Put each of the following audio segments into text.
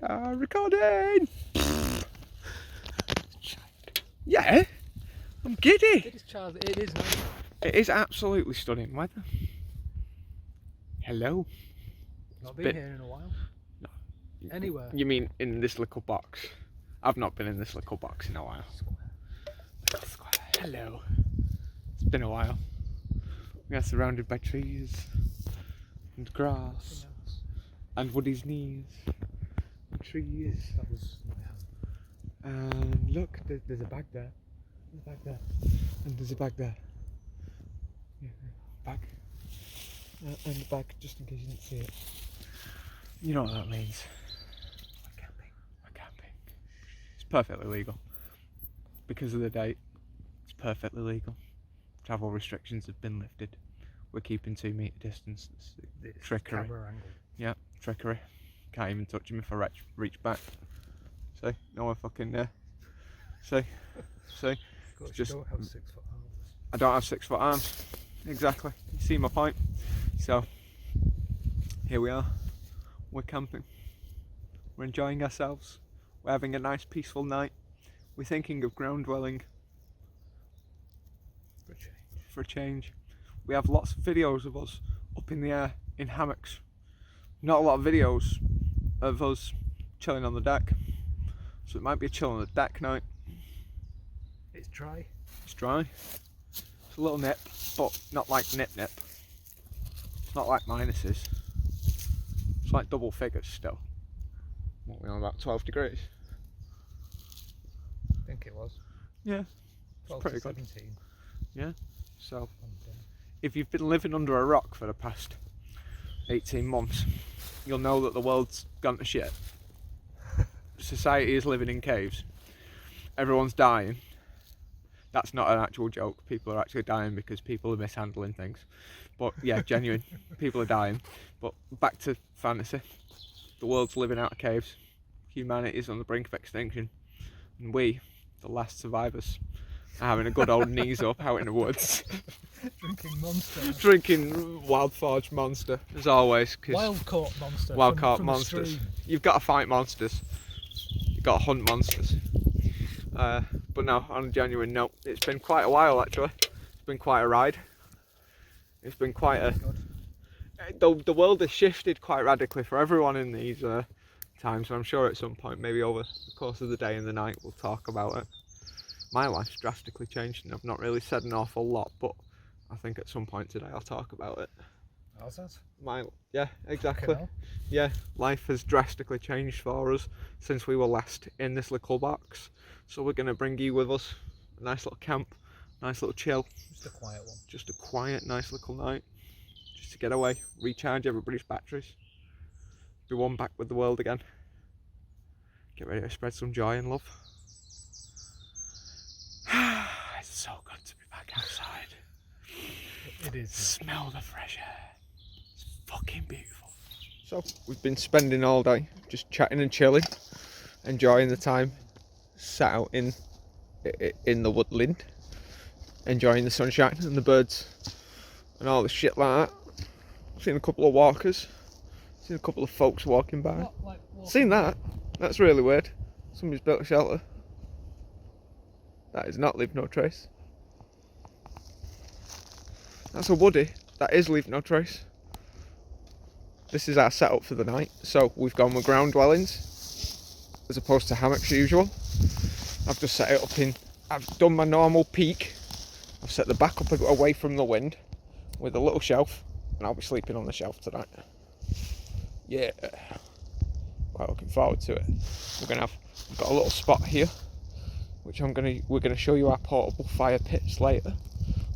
Recording! Yeah, I'm giddy. It is, Charles. It is nice. It is absolutely stunning weather. Hello. Not been here in a while. No. Anywhere. You mean in this little box? I've not been in this little box in a while. Square. Hello. It's been a while. We are surrounded by trees and grass and Woody's knees and trees. That was my hand. And look, there's a bag there. There's a bag there. And there's a bag there. Yeah, bag. And a bag, just in case you didn't see it. You know what that means. We're camping. We're camping. It's perfectly legal. Because of the date, it's perfectly legal. Travel restrictions have been lifted. We're keeping 2 metre distance. It's trickery. Camera angle. Yeah, trickery. Can't even touch him if I reach back. See? No one fucking there. See? Of Just, you don't have 6 foot arms. I don't have 6 foot arms. Exactly. You see my point? So, here we are. We're camping. We're enjoying ourselves. We're having a nice peaceful night. We're thinking of ground dwelling. For a change. We have lots of videos of us up in the air in hammocks. Not a lot of videos of us chilling on the deck. So it might be a chill on the deck night. It's dry. It's dry. It's a little nip, but not like nip. It's not like minuses. It's like double figures still. What are we on, about 12 degrees? I think it was. Yeah. 12 pretty to good. 17. Yeah. So, And, if you've been living under a rock for the past 18 months, you'll know that the world's gone to shit. Society is living in caves. Everyone's dying. That's not an actual joke. People are actually dying because people are mishandling things. But yeah, genuine. People are dying. But back to fantasy. The world's living out of caves. Humanity is on the brink of extinction. And we, the last survivors, are having a good old knees up out in the woods. Drinking Monster. Drinking Wild Forge Monster, as always. Wild Caught Monster. Wild Caught from monsters. You've got to fight monsters. You've got to hunt monsters. But no, on a genuine note, it's been quite a while actually. It's been quite a ride. It's been quite a... The world has shifted quite radically for everyone in these times, and I'm sure at some point, maybe over the course of the day and the night, we'll talk about it. My life's drastically changed and I've not really said an awful lot, but I think at some point today I'll talk about it. How's that? Yeah, exactly. Yeah, life has drastically changed for us since we were last in this little box. So we're going to bring you with us. A nice little camp, nice little chill. Just a quiet one. Just a quiet, nice little night. Just to get away, recharge everybody's batteries. Be one back with the world again. Get ready to spread some joy and love. It's so good to be back outside. It is. Smell the fresh air. It's fucking beautiful. So, we've been spending all day just chatting and chilling, enjoying the time, sat out in the woodland, enjoying the sunshine and the birds and all the shit like that. Seen a couple of walkers, seen a couple of folks walking by. Seen that? That's really weird. Somebody's built a shelter. That is not Leave No Trace. That's a Woody. That is Leave No Trace. This is our setup for the night. So we've gone with ground dwellings as opposed to hammocks usual. I've just set it up in... I've done my normal peak. I've set the back up away from the wind with a little shelf, and I'll be sleeping on the shelf tonight. Yeah. Quite looking forward to it. We've got a little spot here, which we're gonna show you our portable fire pits later,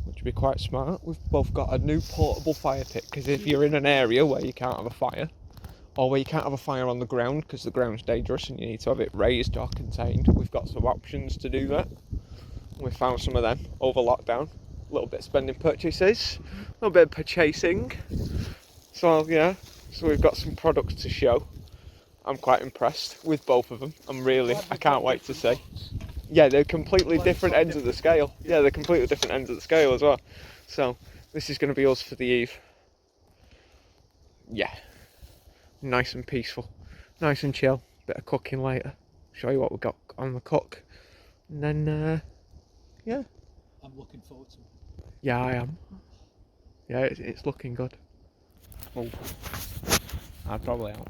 which would be quite smart. We've both got a new portable fire pit, because if you're in an area where you can't have a fire, or where you can't have a fire on the ground because the ground's dangerous and you need to have it raised or contained, we've got some options to do that. We found some of them over lockdown. A little bit of spending purchases, a little bit of purchasing. So yeah, so we've got some products to show. I'm quite impressed with both of them. I can't wait to see. Yeah, they're completely different ends of the scale. Yeah, they're completely different ends of the scale as well. So, this is going to be us for the eve. Yeah. Nice and peaceful. Nice and chill. bit of cooking later. Show you what we've got on the cook. And then, yeah. I'm looking forward to it. Yeah, I am. Yeah, it's looking good. Oh, I probably am.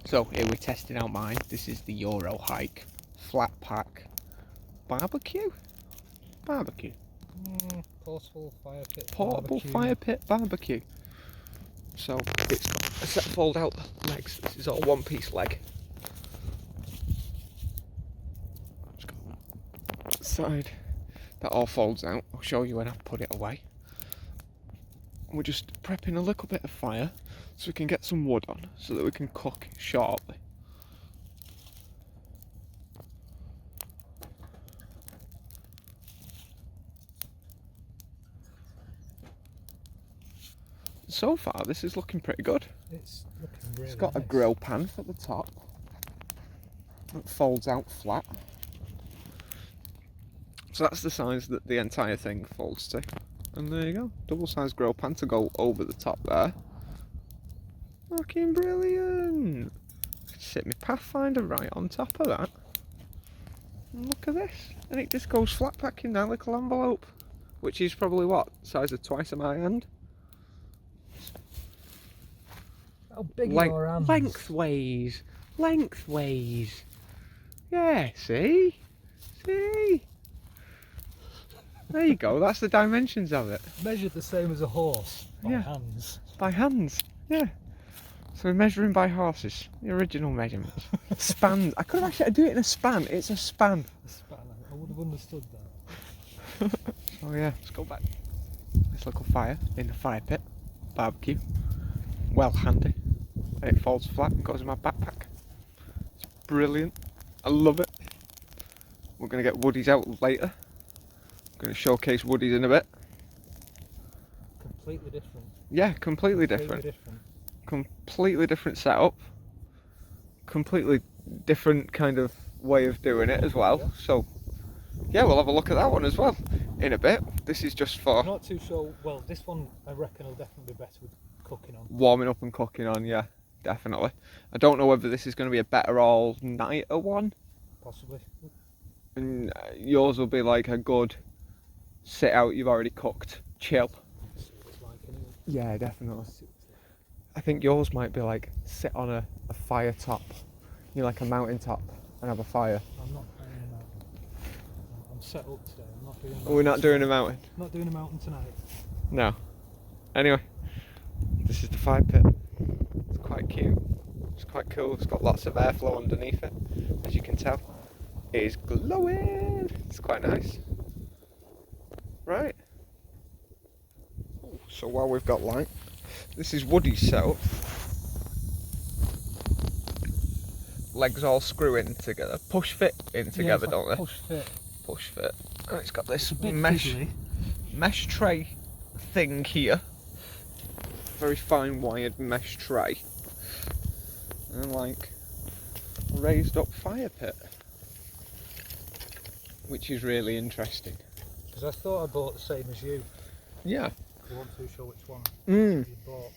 So here we're testing out mine. This is the Euro Hike flat pack barbecue. Portable fire pit. Portable fire pit barbecue. So it's got a set of fold out legs. This is all one piece leg. Just got that side. That all folds out. I'll show you when I put it away. We're just prepping a little bit of fire so we can get some wood on so that we can cook shortly. So far this is looking pretty good. It's looking really It's got a nice. grill pan at the top. It folds out flat. So that's the size that the entire thing folds to. And there you go, double sized grill pan to go over the top there. Looking brilliant. Sit my Pathfinder right on top of that. And look at this. And it just goes flat pack in that little envelope. Which is probably what? Size of twice of my hand? How big are your hands? Lengthways. Lengthways. Yeah, see? See? There you go, that's the dimensions of it. Measured the same as a horse by Yeah. hands. By hands, yeah. So we're measuring by horses, the original measurements. Spans, I could have actually do it in a span, it's a span. A span, I would have understood that. So yeah, let's go back. This little fire in the fire pit, barbecue. Well handy. And it folds flat and goes in my backpack. It's brilliant, I love it. We're going to get woodies out later. I'm going to showcase woodies in a bit. Completely different. Yeah, completely different. Completely different setup. Completely different kind of way of doing it as well. So, yeah, we'll have a look at that one as well in a bit. This is just for I'm not too sure. Well, this one I reckon will definitely be better with cooking on. warming up and cooking on, yeah, definitely. I don't know whether this is going to be a better all-nighter one. Possibly. And yours will be like a good sit out, you've already cooked, chill. See what it's like anyway. Yeah, definitely. I think yours might be like sit on a fire top, you know, like a mountain top, and have a fire. I'm not doing a mountain. I'm set up today. I'm not doing. We're not doing a mountain. Not doing a mountain tonight. No. Anyway, this is the fire pit. It's quite cute. It's quite cool. It's got lots of airflow underneath it, as you can tell. It is glowing. It's quite nice. Right. So while we've got light, this is Woody's setup. Legs all screw in together, push fit in together, don't they? Push fit. Push fit. And it's got this It's a bit mesh fiddly. tray thing here. Very fine wired mesh tray. And like raised up fire pit. Which is really interesting. Because I thought I bought the same as you. Yeah. I wasn't too sure which one Mm. you bought.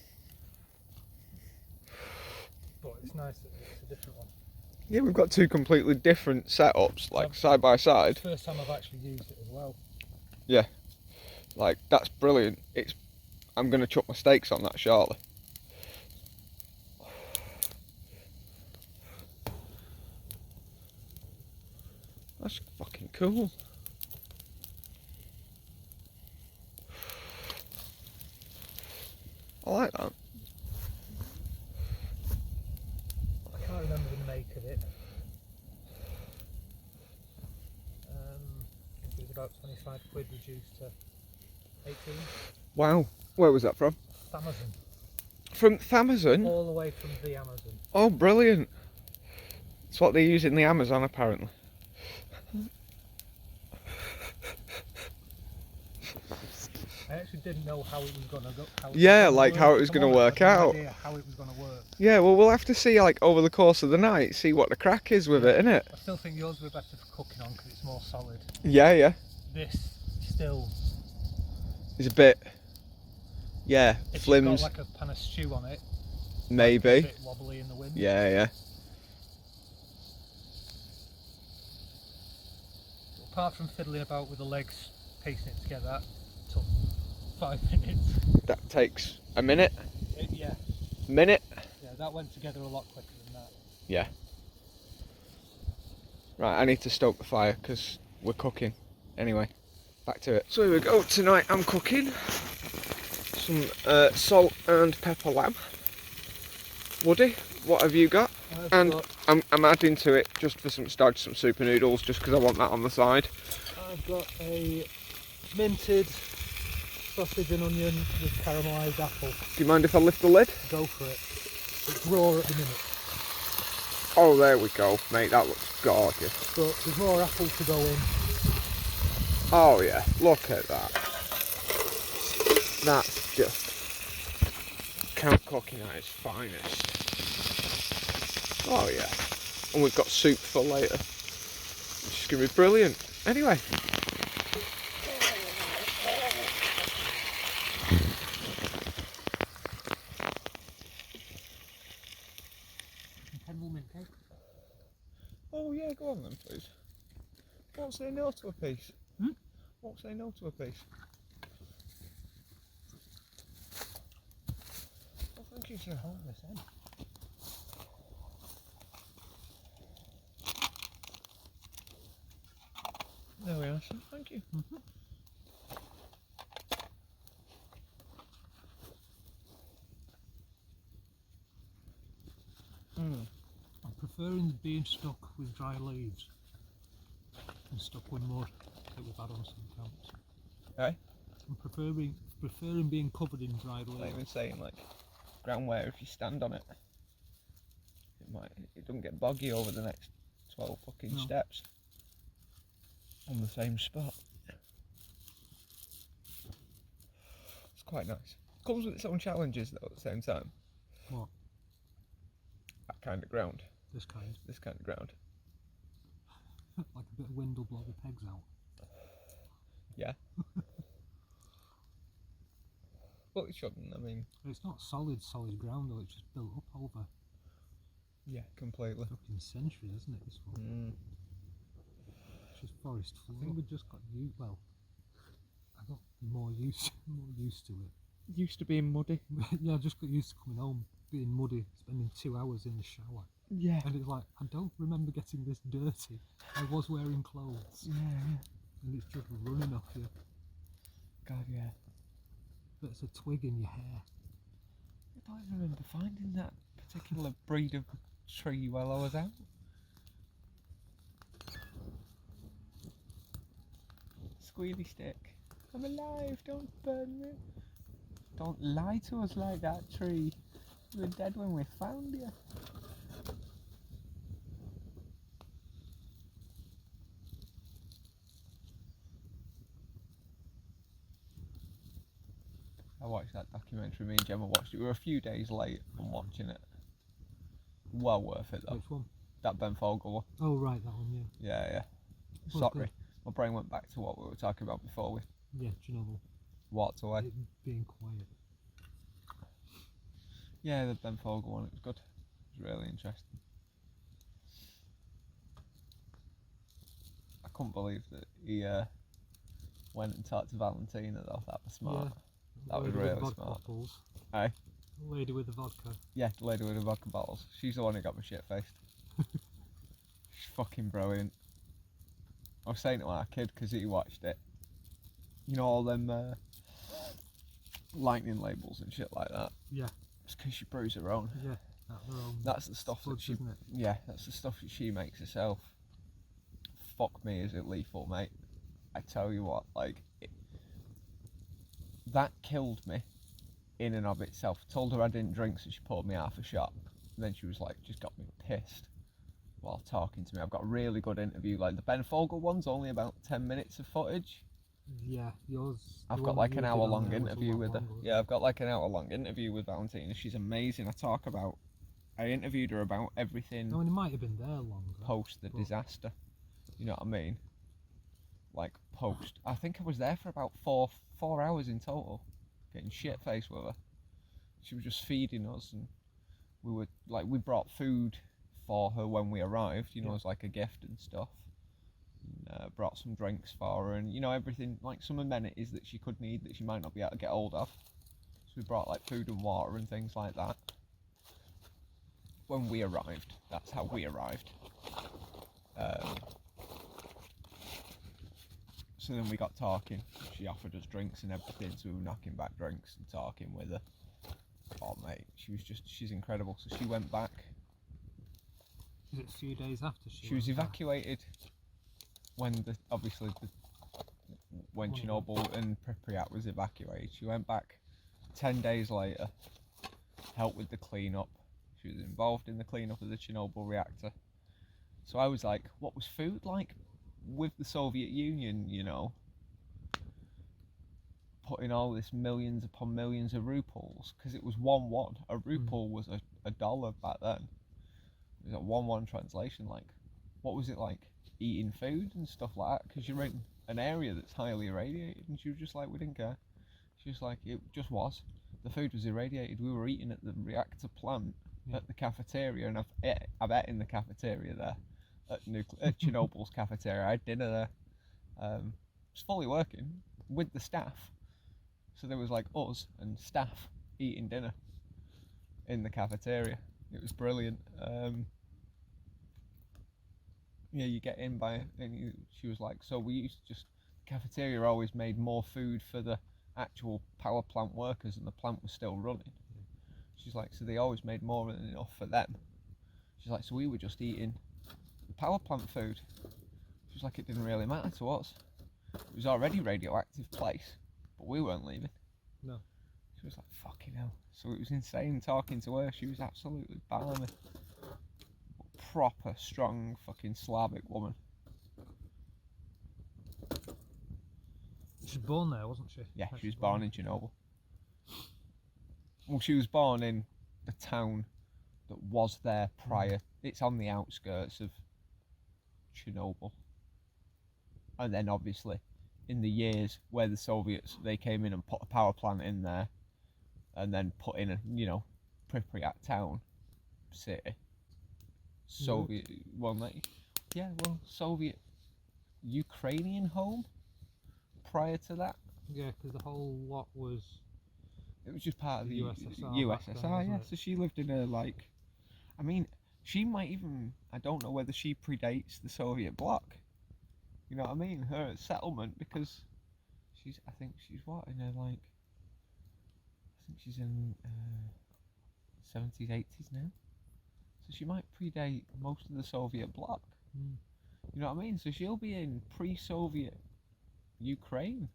But it's nice that it's a different one. Yeah, we've got two completely different setups, like side by side. It's the first time I've actually used it as well. Yeah. Like, that's brilliant. I'm going to chuck my steaks on that shortly. That's fucking cool. I like that. I can't remember the make of it. I think it was about 25 quid reduced to 18. Wow. Where was that from? Amazon. From Amazon? All the way from the Amazon. Oh, brilliant. It's what they use in the Amazon, apparently. I actually didn't know how it was going to go. Yeah, like how it was going to work out. I had no idea how it was going to work. Yeah, well, we'll have to see, like, over the course of the night, see what the crack is with it, innit? I still think yours would be better for cooking on because it's more solid. Yeah, yeah. This still, It's a bit, yeah, if flims, you've got like a pan of stew on it, maybe. a bit wobbly in the wind. Yeah, yeah. apart from fiddling about with the legs, piecing it together, that took 5 minutes. That takes a minute? Yeah. Minute? Yeah, that went together a lot quicker than that. Yeah. Right, I need to stoke the fire because we're cooking. Anyway, back to it. So here we go. Tonight I'm cooking some salt and pepper lamb. Woody, what have you got? I'm adding to it just for some super noodles, just because I want that on the side. I've got a minted sausage and onion with caramelised apple. Do you mind if I lift the lid? Go for it. It's raw at the minute. Oh, there we go, mate. That looks gorgeous. But there's more apple to go in. Oh yeah, look at that. That's just camp cooking at its finest. Oh yeah. And we've got soup for later. It's just going to be brilliant. Anyway. Oh yeah, go on then please. Won't say no to a piece. Won't say no to a piece. Well, thank you, sir. Hold this in. There we are, sir. Thank you. I'm preferring being stuck with dry leaves and stuck with mud that we've had on some camps. Hey? I'm preferring being covered in dry leaves. Like even saying like ground where if you stand on it, it doesn't get boggy over the next 12 fucking steps on the same spot. It's quite nice. Comes with its own challenges though at the same time. What? That kind of ground. This kind of ground. Like a bit of wind will blow the pegs out. Yeah. Well, it shouldn't, I mean... It's not solid ground though, it's just built up over... Yeah, completely. Fucking centuries, isn't it, this one? It's just forest floor. I think we just got well, I got more used to it. Used to being muddy. Yeah, I just got used to coming home, being muddy, spending 2 hours in the shower. Yeah. And it's like, I don't remember getting this dirty. I was wearing clothes. Yeah. And it's just running off you. God, yeah. There's a twig in your hair. I don't even remember finding that particular breed of tree while I was out. Squealy stick. I'm alive, don't burn me. Don't lie to us like that, tree. You were dead when we found you. I watched that documentary, me and Gemma watched it. We were a few days late on watching it. Well worth it though. Which one? That Ben Fogle one. Oh right, that one, yeah. Yeah. Well, Sorry, good. my brain went back to what we were talking about before we Yeah, Chernobyl. walked away. It being quiet. Yeah, the Ben Fogle one, it was good. It was really interesting. I couldn't believe that he went and talked to Valentina though. That was smart. Yeah. That was really smart. Bottles. Aye. The lady with the vodka. Yeah, the lady with the vodka bottles. She's the one who got me shit faced. She's fucking brilliant. I was saying to our kid because he watched it. You know all them lightning labels and shit like that. Yeah. It's because she brews her own. Yeah. That's the stuff that she. Isn't it? Yeah, that's the stuff that she makes herself. Fuck me, is it lethal, mate? I tell you what, like that killed me in and of itself. Told her I didn't drink, so she poured me half a shot. And then she was like, just got me pissed while talking to me. I've got a really good interview. Like the Ben Fogle one's only about 10 minutes of footage. Yeah, yours. I've got like an hour-long interview with her. Yeah, I've got like an hour-long interview with Valentina. She's amazing. I interviewed her about everything. I mean, it might have been there longer. Post the disaster. You know what I mean? Like post. I think I was there for about four hours in total, getting shit faced with her. She was just feeding us, and we brought food for her when we arrived. You know, as like a gift and stuff. brought some drinks for her, and you know, everything, like some amenities that she could need that she might not be able to get hold of. So we brought like food and water and things like that. When we arrived, that's how we arrived. So then we got talking. She offered us drinks and everything, so we were knocking back drinks and talking with her. Oh mate, she's incredible. So she went back. Was it a few days after she was evacuated when when Chernobyl and Pripyat was evacuated. She went back 10 days later, helped with the cleanup. She was involved in the cleanup of the Chernobyl reactor. So I was like, what was food like with the Soviet Union, you know? Putting all this millions upon millions of rubles, because it was 1-1. A ruble was a dollar back then. It was a 1-1 translation. Like, what was it like eating food and stuff like that? Because you're in an area that's highly irradiated, and she was just like, we didn't care. She was like, it just was. The food was irradiated. We were eating at the reactor plant at the cafeteria, and I've ate in the cafeteria there at Chernobyl's cafeteria. I had dinner there. It's fully working with the staff. So there was like us and staff eating dinner in the cafeteria. It was brilliant. Yeah, you get in by, and she was like, so we used to just, the cafeteria always made more food for the actual power plant workers, and the plant was still running. She's like, so they always made more than enough for them. She's like, so we were just eating the power plant food. She's like, it didn't really matter to us. It was already a radioactive place, but we weren't leaving. No. She was like, fucking hell. So it was insane talking to her. She was absolutely balmy. Proper, strong, fucking Slavic woman. She was born there, wasn't she? Yeah, she was born in Chernobyl. Well, she was born in the town that was there prior. It's on the outskirts of Chernobyl. And then obviously, in the years where the Soviets, they came in and put a power plant in there, and then put in a, you know, Pripyat town, city. Soviet, Soviet Ukrainian home prior to that. Yeah, because the whole lot was... It was just part of the USSR, USSR, yeah. So she lived in a, like, I mean, she might even, I don't know whether she predates the Soviet bloc. You know what I mean? Her settlement, because I think she's what, in her, like, I think she's in 70s, 80s now. So she might predate most of the Soviet bloc. You know what I mean? So she'll be in pre-Soviet Ukraine.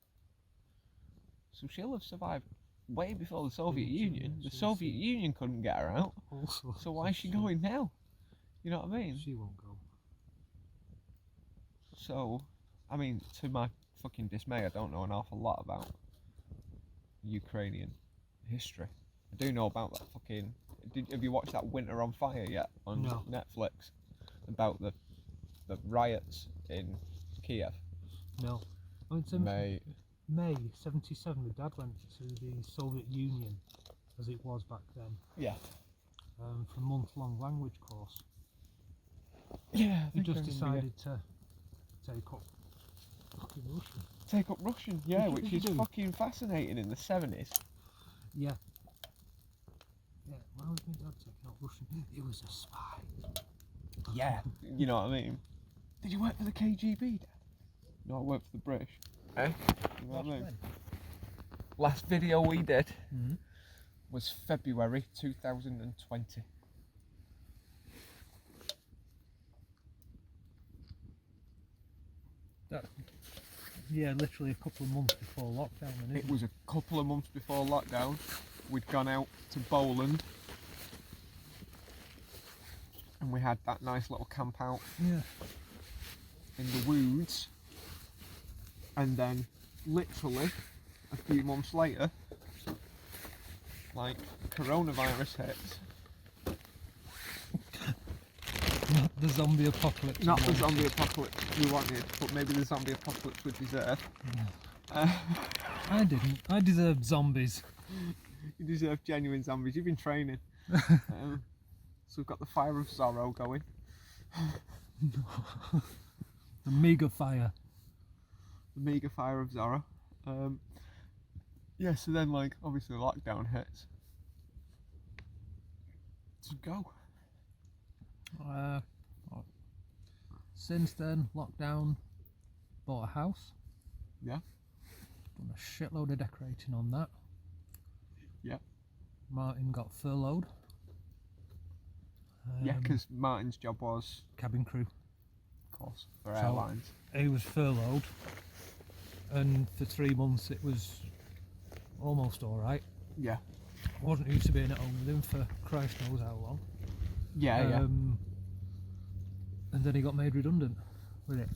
So she'll have survived way before the Soviet Union. The Soviet Union couldn't get her out. So why is she going now? You know what I mean? She won't go. So, I mean, to my fucking dismay, I don't know an awful lot about Ukrainian history. I do know about that fucking... have you watched that Winter on Fire yet on Netflix? About the riots in Kiev? No. I mean, May 77, the dad went to the Soviet Union, as it was back then. Yeah. For a month-long language course. Yeah. He just decided to take up fucking Russian. Take up Russian, yeah, which is fucking fascinating in the 70s. Yeah. Yeah, why was my dad taking up Russian? He was a spy. Yeah, you know what I mean? Did you work for the KGB, Dad? No, I worked for the British. Eh? You know what I mean? Last video we did was February 2020. Yeah, literally a couple of months before lockdown. It was a couple of months before lockdown. We'd gone out to Boland. And we had that nice little camp out in the woods. And then, literally, a few months later, like, coronavirus hits. Not the zombie apocalypse. Not the zombie apocalypse we wanted, but maybe the zombie apocalypse we deserve. I didn't. I deserved zombies. You deserve genuine zombies. You've been training. So we've got the Fire of Zorro going. The mega fire. The mega fire of Zara. Yeah, so then like obviously lockdown hits. To go. Since then, lockdown, bought a house. Yeah. Done a shitload of decorating on that. Yeah. Martin got furloughed. Yeah, because Martin's job was cabin crew. Of course, for airlines. He was furloughed, and for 3 months it was almost alright. Yeah. Wasn't used to being at home with him for Christ knows how long. Yeah, yeah. And then he got made redundant with it.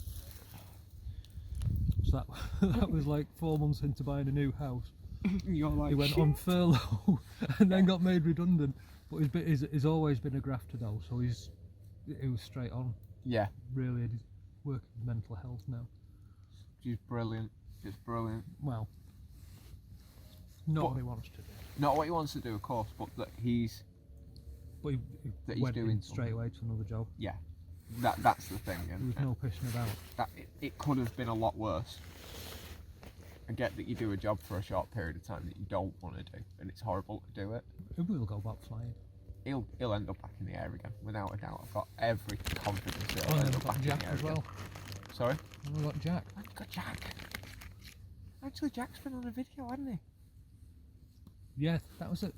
So that was like 4 months into buying a new house. You're like, he went shit. on furlough and then got made redundant. But he's always been a grafter though, so he was straight on. Yeah. Really, he's working with mental health now. She's brilliant. It's brilliant. Well, not what he wants to do. Not what he wants to do, of course, but that he's. But he went doing straight away to another job. Yeah, that's the thing. And there was no pissing about. That it could have been a lot worse. I get that you do a job for a short period of time that you don't want to do, and it's horrible to do it. He will go back flying. He'll end up back in the air again, without a doubt. I've got every confidence that he'll And end then up we've back got in Jack the air as well. again. Sorry? And we've got Jack. I've got Jack. Actually, Jack's been on a video, hasn't he? Yeah, that was it.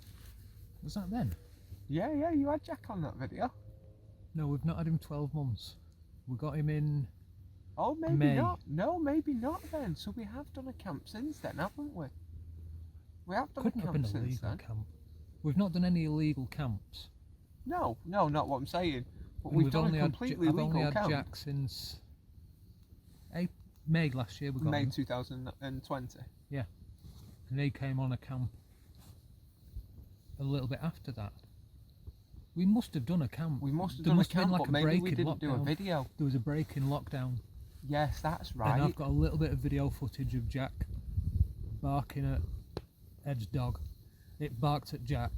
Was that then? Yeah, you had Jack on that video. No, we've not had him 12 months. We got him in Oh, maybe May. not. No, maybe not then. So we have done a camp since then, haven't we? We have done Couldn't a have camp been a since legal then. camp. We've not done any illegal camps. No, not what I'm saying. But And we've done a completely I've legal only had camp. Jack since May last year. We got May him. 2020. Yeah, and he came on a camp a little bit after that. We must have done a camp. We must have There done a must have camp, been like but a maybe break we in didn't do a lockdown. video. There was a break in lockdown. Yes, that's right. And I've got a little bit of video footage of Jack barking at Ed's dog. It barked at Jack,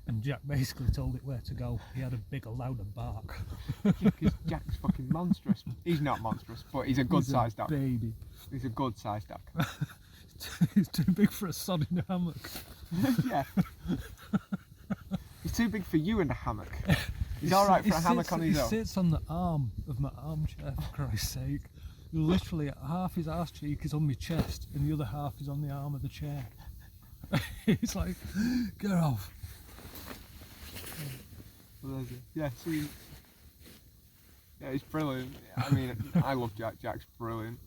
and Jack basically told it where to go. He had a bigger, louder bark. Because Jack's fucking monstrous. He's not monstrous, but he's a good sized dog. Baby. He's a good sized dog. He's too big for a sod in a hammock. Yeah. He's too big for you in a hammock. He's alright for a hammock on his own. He sits on the arm of my armchair, for Christ's sake. Literally, half his arse cheek is on my chest, and the other half is on the arm of the chair. He's like, get off. Yeah, so he's brilliant. I mean, I love Jack. Jack's brilliant.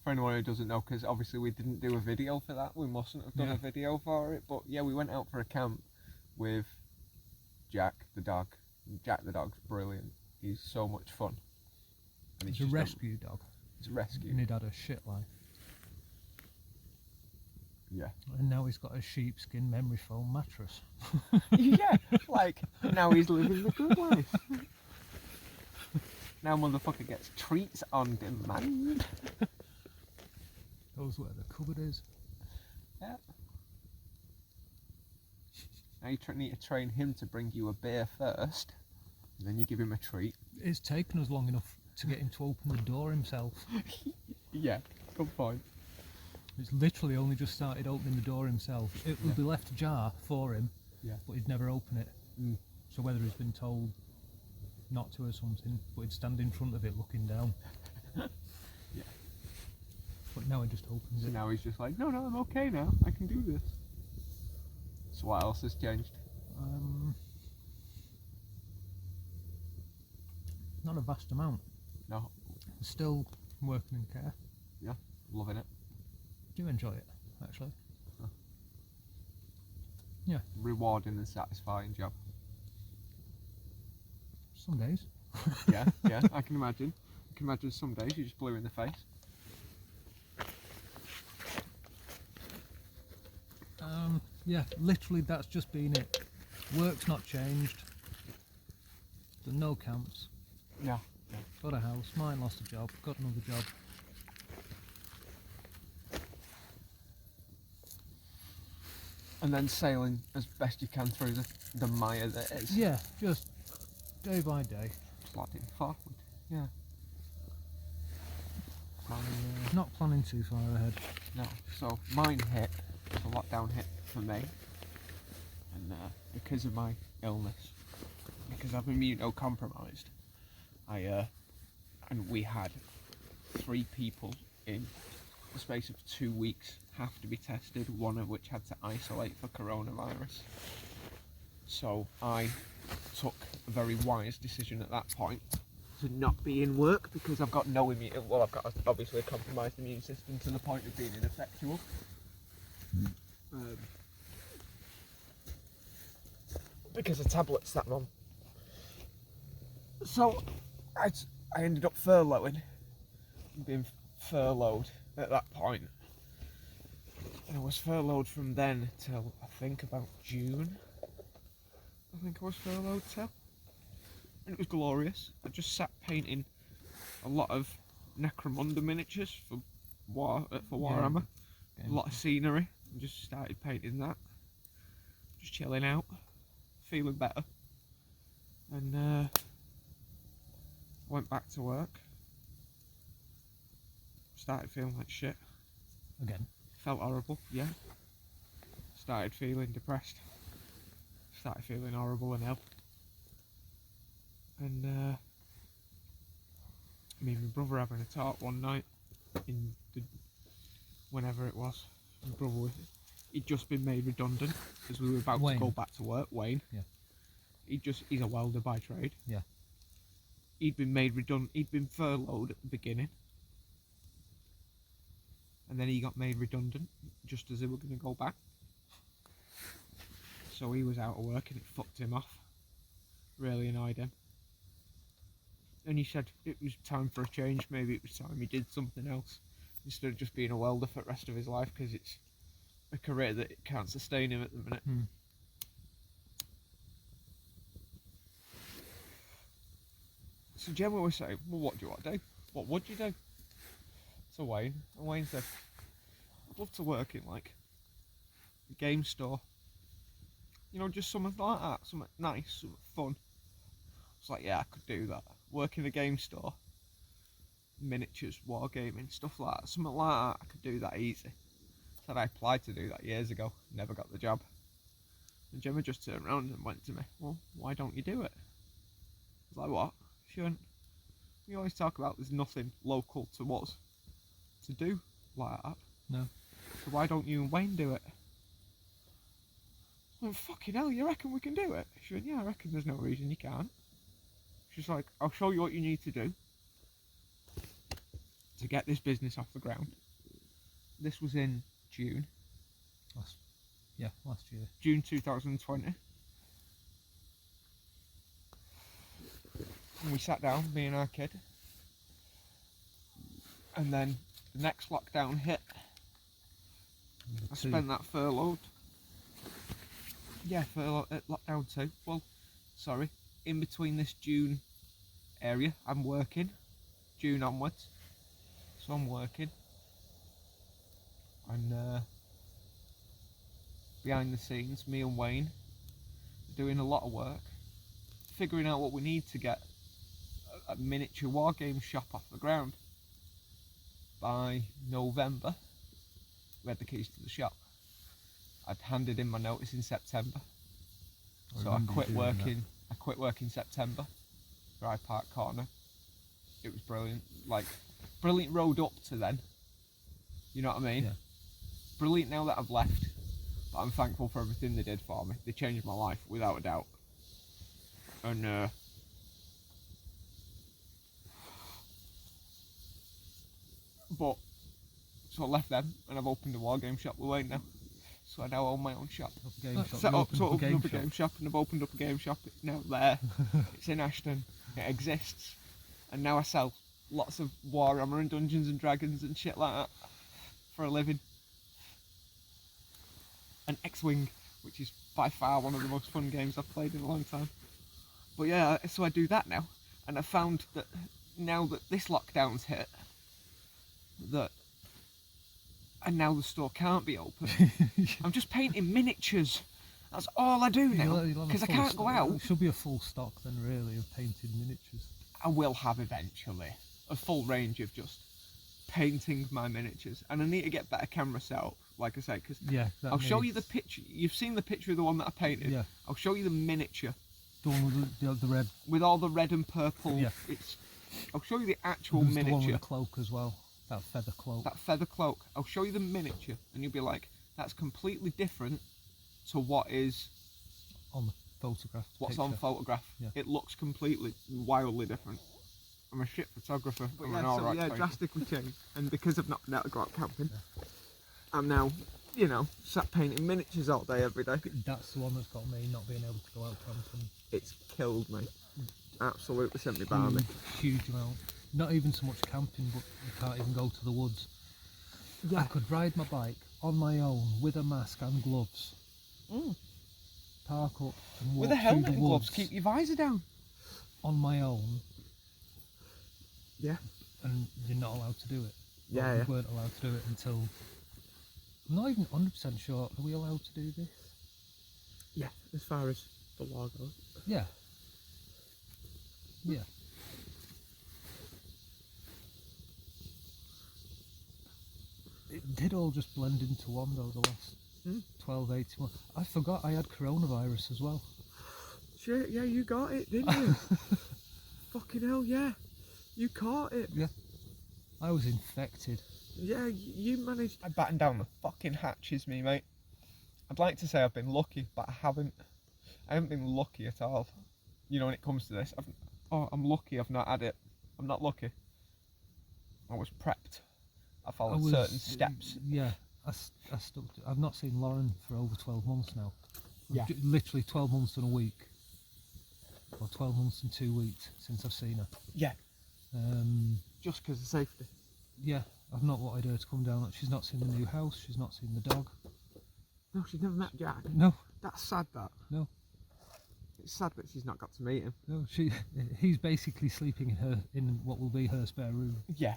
For anyone who doesn't know, because obviously we didn't do a video for that. We mustn't have done a video for it. But yeah, we went out for a camp with Jack the dog. Jack the dog's brilliant. He's so much fun. And He's a rescue dog. It's a rescue. And he'd had a shit life. Yeah. And now he's got a sheepskin memory foam mattress. Yeah, like, now he's living the good life. Now motherfucker gets treats on demand. Knows where the cupboard is. Yeah. Now you need to train him to bring you a beer first, and then you give him a treat. It's taken us long enough to get him to open the door himself. Yeah, good point. He's literally only just started opening the door himself. It would be left ajar for him, but he'd never open it. So whether he's been told not to or something, but he'd stand in front of it looking down. Yeah. But now he just opens So it. now he's just like, no, I'm okay now. I can do this. So what else has changed? Not a vast amount. No. Still working in care. Yeah, loving it. Do enjoy it, actually. Huh. Yeah. Rewarding and satisfying job. Some days. Yeah, I can imagine. I can imagine some days you're just blue in the face. Yeah, literally that's just been it. Work's not changed. Done no camps. Yeah. Got a house. Mine lost a job. Got another job. And then sailing as best you can through the mire that is. Yeah, just day by day. Plodding forward. Yeah. Not planning too far ahead. No, so mine hit, the lockdown hit for me, and because of my illness, because I'm immunocompromised, and we had 3 people in the space of 2 weeks have to be tested, one of which had to isolate for coronavirus. So I took a very wise decision at that point to not be in work because I've got no I've got obviously a compromised immune system to the point of being ineffectual. Because of tablets that I'm on. So I ended up furloughing, being furloughed at that point. And I was furloughed from then till I think about June. I think I was furloughed till. And it was glorious. I just sat painting a lot of Necromunda miniatures for Warhammer. A lot of scenery. And just started painting that. Just chilling out. Feeling better. And went back to work. Started feeling like shit. Again. Felt horrible, yeah. Started feeling depressed. Started feeling horrible and ill. And me and my brother having a talk one night whenever it was. My brother, he'd just been made redundant as we were about to go back to work. Wayne. Yeah. He's a welder by trade. Yeah. He'd been made redundant. He'd been furloughed at the beginning. And then he got made redundant just as they were going to go back. So he was out of work and it fucked him off. Really annoyed him. And he said it was time for a change. Maybe it was time he did something else instead of just being a welder for the rest of his life, because it's a career that it can't sustain him at the minute. So Gemma was saying, well, what do you want to do? What would you do? To Wayne, and Wayne said, I'd love to work in like a game store, you know, just something like that, something nice, something fun. It's like, yeah, I could do that, work in a game store, miniatures, wargaming, stuff like that, something like that, I could do that easy. Said I applied to do that years ago, never got the job. And Gemma just turned around and went to me, well, why don't you do it? I was like, what? She went, we always talk about there's nothing local to us to do like that. No. So why don't you and Wayne do it? I went, fucking hell, you reckon we can do it? She went, yeah, I reckon there's no reason you can't. She's like, I'll show you what you need to do to get this business off the ground. This was in June. Last year. June 2020. And we sat down, me and our kid. And then the next lockdown hit. I spent that furloughed. Yeah, lockdown 2. Well, sorry. In between this June area, I'm working. June onwards. So I'm working. And behind the scenes, me and Wayne are doing a lot of work. Figuring out what we need to get a miniature wargame shop off the ground. By November, we had the keys to the shop. I'd handed in my notice in September, so I quit working. I quit work in September. Dry Park Corner. It was brilliant. Like, brilliant road up to then. You know what I mean? Yeah. Brilliant now that I've left, but I'm thankful for everything they did for me. They changed my life without a doubt. And but so I left them and I've opened a wargame shop with Wayne now. So I now own my own shop. Set up, so opened up a game shop, and I've opened up a game shop. It's now there. It's in Ashton. It exists. And now I sell lots of Warhammer and Dungeons and Dragons and shit like that for a living. And X-Wing, which is by far one of the most fun games I've played in a long time. But yeah, so I do that now. And I found that now that this lockdown's hit, and now the store can't be open, I'm just painting miniatures. That's all I do now, because I can't go out. It should be a full stock then, really, of painted miniatures. I will have eventually a full range of just painting my miniatures, and I need to get better camera set up, like I say, because I'll show you the picture. You've seen the picture of the one that I painted. Yeah. I'll show you the miniature. The one with the red. With all the red and purple. Yeah. I'll show you the actual There's miniature. The one with the cloak as well. That feather cloak. That feather cloak. I'll show you the miniature, and you'll be like, that's completely different to what is on the photograph. What's on photograph. Yeah. It looks completely, wildly different. I'm a shit photographer. But drastically changed. And because I've not been able to go out camping, I'm now, you know, sat painting miniatures all day, every day. That's the one that's got me not being able to go out camping. It's killed me. Absolutely sent me balmy. Huge amount. Not even so much camping, but you can't even go to the woods. Yeah. I could ride my bike on my own with a mask and gloves. Park up and walk with a helmet through the and gloves, woods keep your visor down. on my own. Yeah. And you're not allowed to do it. Yeah, We weren't allowed to do it until... I'm not even 100% sure. Are we allowed to do this? Yeah, as far as the law goes. Yeah. Yeah. It did all just blend into one though, the last 12, 18 months. I forgot I had coronavirus as well. Shit, yeah, you got it, didn't you? Fucking hell, yeah. You caught it. Yeah. I was infected. Yeah, you managed. I battened down the fucking hatches, me mate. I'd like to say I've been lucky, but I haven't. I haven't been lucky at all. You know, when it comes to this, I'm lucky I've not had it. I'm not lucky. I was prepped. I followed certain steps. Yeah, I stuck to, I've not seen Lauren for over 12 months now. Yeah. Literally 12 months and a week. Or 12 months and 2 weeks since I've seen her. Yeah. Just because of safety. Yeah, I've not wanted her to come down. She's not seen the new house, she's not seen the dog. No, she's never met Jack. No. That's sad, that. No. It's sad that she's not got to meet him. No, he's basically sleeping in what will be her spare room. Yeah.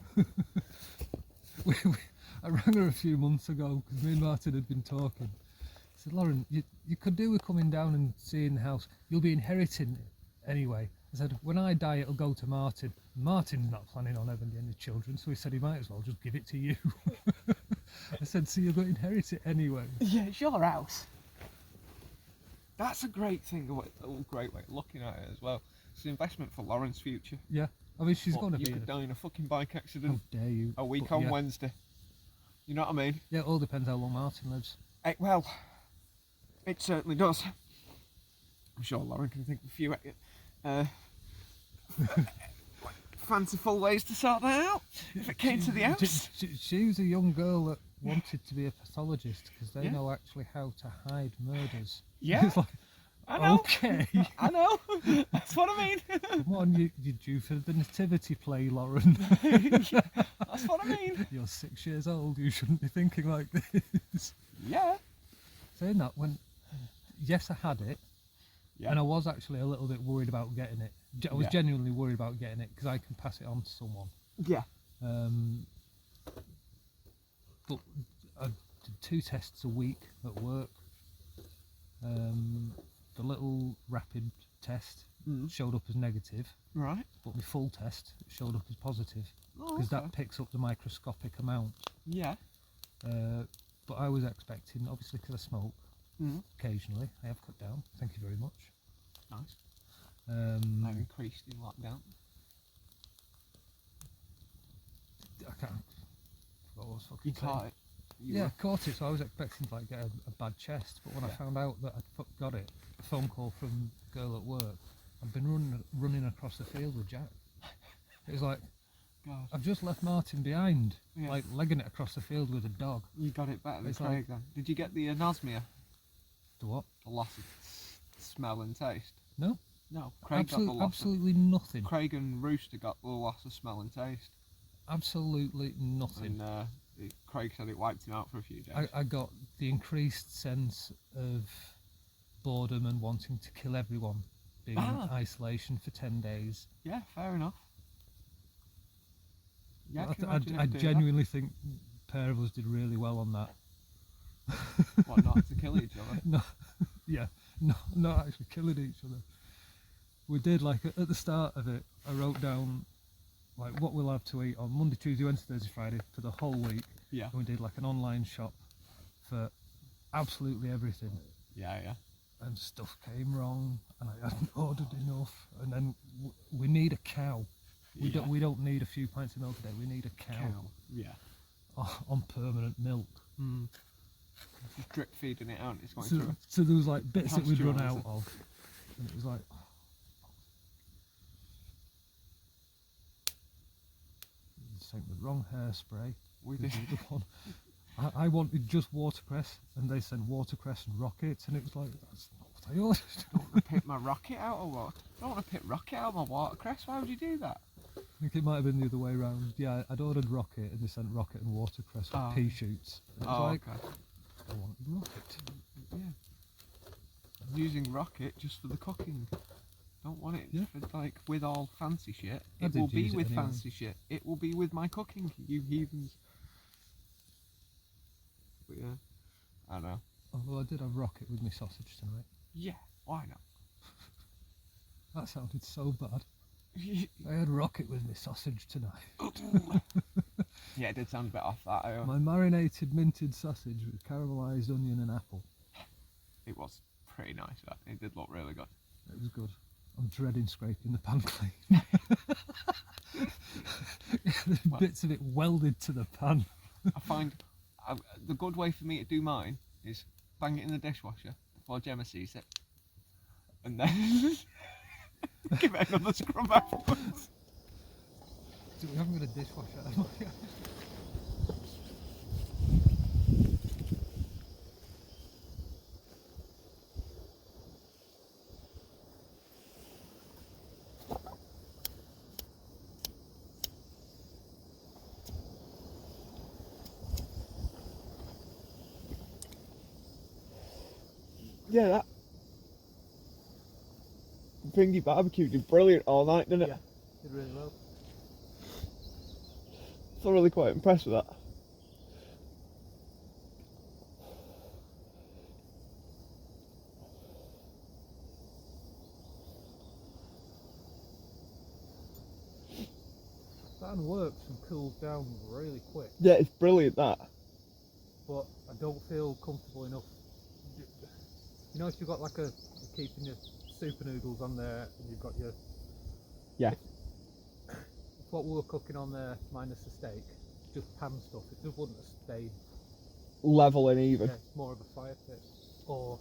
I rang her a few months ago because me and Martin had been talking. I said, Lauren, you could do with coming down and seeing the house. You'll be inheriting it anyway. I said, when I die, it'll go to Martin. Martin's not planning on having any children, so he said he might as well just give it to you. I said, so you're going to inherit it anyway. Yeah, it's your house. That's a great thing, a great way of looking at it as well. It's an investment for Lauren's future. Yeah, I mean, she's going to be... You could die in a fucking bike accident. How dare you. A week on Wednesday. You know what I mean? Yeah, it all depends how long Martin lives. Well, it certainly does. I'm sure Lauren can think of a few fanciful ways to sort that out if it came to the house. She was a young girl that wanted to be a pathologist because they know actually how to hide murders. Yeah. It's like, I know. Okay. I know. That's what I mean. Come on, you're due for the nativity play, Lauren. That's what I mean. You're 6 years old, you shouldn't be thinking like this. Yeah. Saying that, yes, I had it, and I was actually a little bit worried about getting it. I was genuinely worried about getting it because I can pass it on to someone. Yeah. But I did 2 tests a week at work. The little rapid test showed up as negative, right? But the full test showed up as positive because that picks up the microscopic amount. Yeah. But I was expecting, obviously, because I smoke occasionally. I have cut down. Thank you very much. Nice. I've increased in lockdown. I can't. What was fucking You caught it. Yeah, caught it. So I was expecting to like get a bad chest, but when I found out that I'd got it, a phone call from a girl at work. I've been running across the field with Jack. It was like, God. I've just left Martin behind, like legging it across the field with a dog. You got it better than Craig then. Did you get the anosmia? The what? The loss of smell and taste. No. No. Craig got the loss. Absolutely nothing. Craig and Rooster got the loss of smell and taste. Absolutely nothing. And Craig said it wiped him out for a few days. I got the increased sense of boredom and wanting to kill everyone, being in isolation for 10 days. Yeah, fair enough. Yeah, I genuinely think a pair of us did really well on that. What, not to kill each other? No, not actually killing each other. We did, like, at the start of it, I wrote down like what we'll have to eat on Monday, Tuesday, Wednesday, Thursday, Friday for the whole week. Yeah. And we did like an online shop for absolutely everything. Yeah, yeah. And stuff came wrong, and I hadn't ordered enough. And then we need a cow. We don't need a few pints of milk a day. We need a cow. Yeah. On permanent milk. Just drip feeding it out. It's going So there was like bits that we'd run out it? of, and it was like. Sent the wrong hairspray. We did. The one. I wanted just watercress, and they sent watercress and rockets, and it was like, that's not what I ordered. I don't want to pick my rocket out or what? I don't want to pick rocket out of my watercress. Why would you do that? I think it might have been the other way around. Yeah, I'd ordered rocket, and they sent rocket and watercress with pea shoots. And it was like, okay. I wanted rocket. Yeah. I'm using rocket just for the cooking. Don't want it for like with all fancy shit. It will be with fancy shit. It will be with my cooking, you heathens. But yeah, I know. Although I did have rocket with my sausage tonight. Yeah, why not? That sounded so bad. I had rocket with my sausage tonight. Yeah, it did sound a bit off that. My marinated minted sausage with caramelised onion and apple. It was pretty nice. That it did look really good. It was good. I'm dreading scraping the pan clean. Bits of it welded to the pan. I find the good way for me to do mine is bang it in the dishwasher before Gemma sees it, and then give it another scrub afterwards. So we haven't got a dishwasher. Yeah, that thingy barbecue did brilliant all night, didn't it? Yeah, did really well. Thoroughly quite impressed with that. Fan works and cools down really quick. Yeah, it's brilliant that. But I don't feel comfortable enough. You know, if you've got like you're keeping your super noodles on there and you've got your... Yeah. If what we were cooking on there, minus the steak, just pan stuff, it just wouldn't have stayed Level and even. Yeah, it's more of a fire pit. Or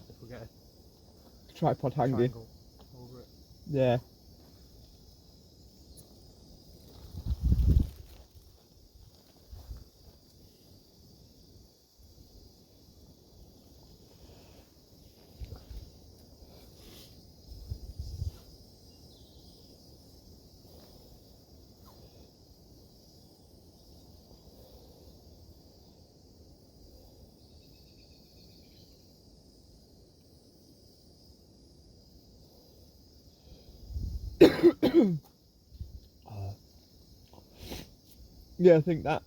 if we get a Tripod hanging. triangle over it. Yeah. Yeah, I think that.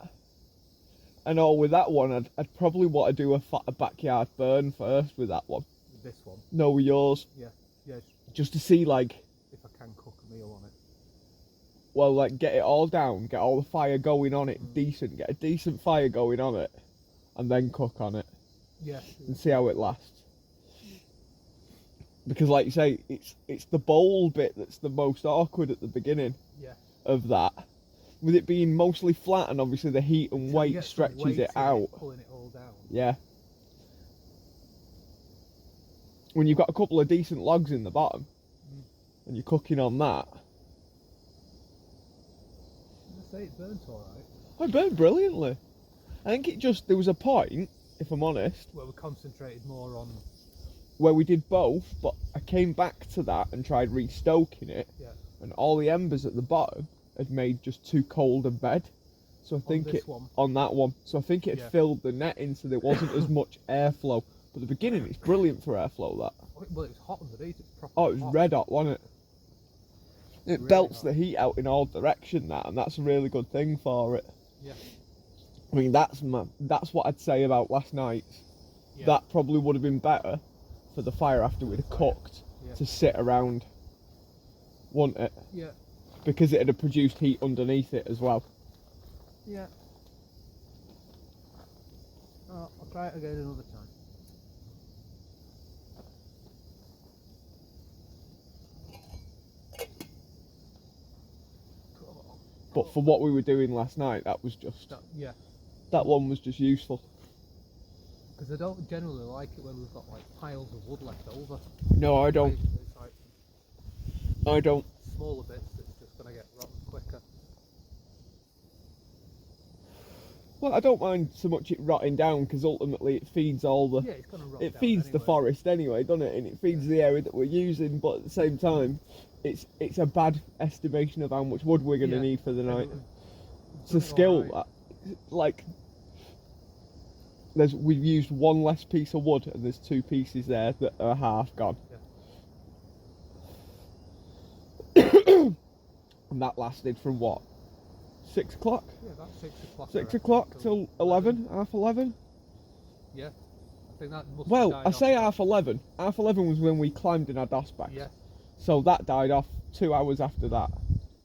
I know with that one, I'd probably want to do a backyard burn first with that one. With this one? No, with yours. Yeah, yeah. Just to see, like... If I can cook a meal on it. Well, like, get it all down, get all the fire going on it decent, get a decent fire going on it, and then cook on it. Yeah. And see how it lasts. Because, like you say, it's the bowl bit that's the most awkward at the beginning of that. With it being mostly flat, and obviously the heat and weight stretches it out. Pulling it all down. Yeah. When you've got a couple of decent logs in the bottom, and you're cooking on that. I say it burnt alright. It burned brilliantly. I think it just, there was a point, if I'm honest, where we concentrated more on... where we did both, but I came back to that and tried re-stoking it, and all the embers at the bottom had made just too cold a bed. So I think on that one. So I think it had filled the netting, so there wasn't as much airflow. But at the beginning, it's brilliant for airflow. That. Well, it was hot underneath. It was red hot, wasn't it? It really belts the heat out in all direction. That, and that's a really good thing for it. Yeah. I mean, that's what I'd say about last night. Yeah. That probably would have been better for the fire after we'd have cooked to sit around, wouldn't it? Yeah. because it had produced heat underneath it as well. Yeah. Oh, I'll try it again another time. But for what we were doing last night, that was just... That one was just useful. Because I don't generally like it when we've got like piles of wood left over. No, I don't. It's like I don't. smaller bits that's just going to get rotten quicker. Well, I don't mind so much it rotting down, because ultimately it feeds all the... Yeah, it's going to rot It down feeds the anyway. forest anyway, doesn't it? And it feeds the area that we're using, but at the same time, it's a bad estimation of how much wood we're going to need for the night. It's a skill. Right. Like, we've used one less piece of wood, and there's 2 pieces there that are half gone. Yeah. And that lasted from what? 6 o'clock? Yeah, about 6 o'clock. 6 o'clock till 11, half 11? Yeah. I think that must have Well, died I say off. half 11. Half 11 was when we climbed in our DOS bags. Yeah. So that died off 2 hours after that.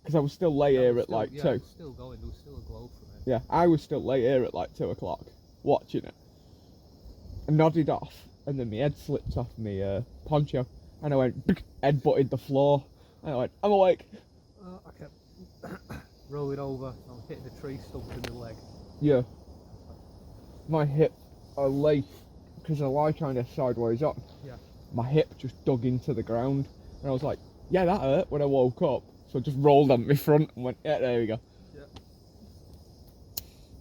Because I was still late here at like 2. Yeah, it was still going, there was still a glow from it. Yeah, I was still late here at like 2 o'clock, watching it. I nodded off, and then my head slipped off my poncho, and I went, head butted the floor, and I went, I'm awake. I kept rolling over, I was hitting a tree stump in my leg. Yeah. My hip, I lay, because I lie kind of sideways up. Yeah. My hip just dug into the ground, and I was like, yeah, that hurt when I woke up. So I just rolled on my front and went, yeah, there we go. Yeah.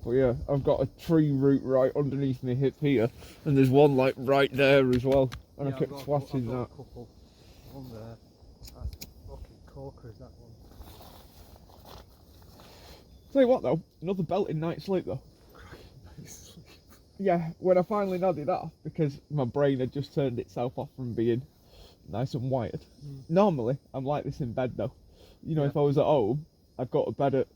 But yeah, I've got a tree root right underneath my hip here, and there's one like right there as well. And Yeah, I kept swatting that. A couple. One there. That's fucking corker, is that one? Tell you what though, another belting night's sleep though. Yeah, when I finally nodded off, because my brain had just turned itself off from being nice and wired. Normally, I'm like this in bed though. You know, if I was at home, I'd go to bed at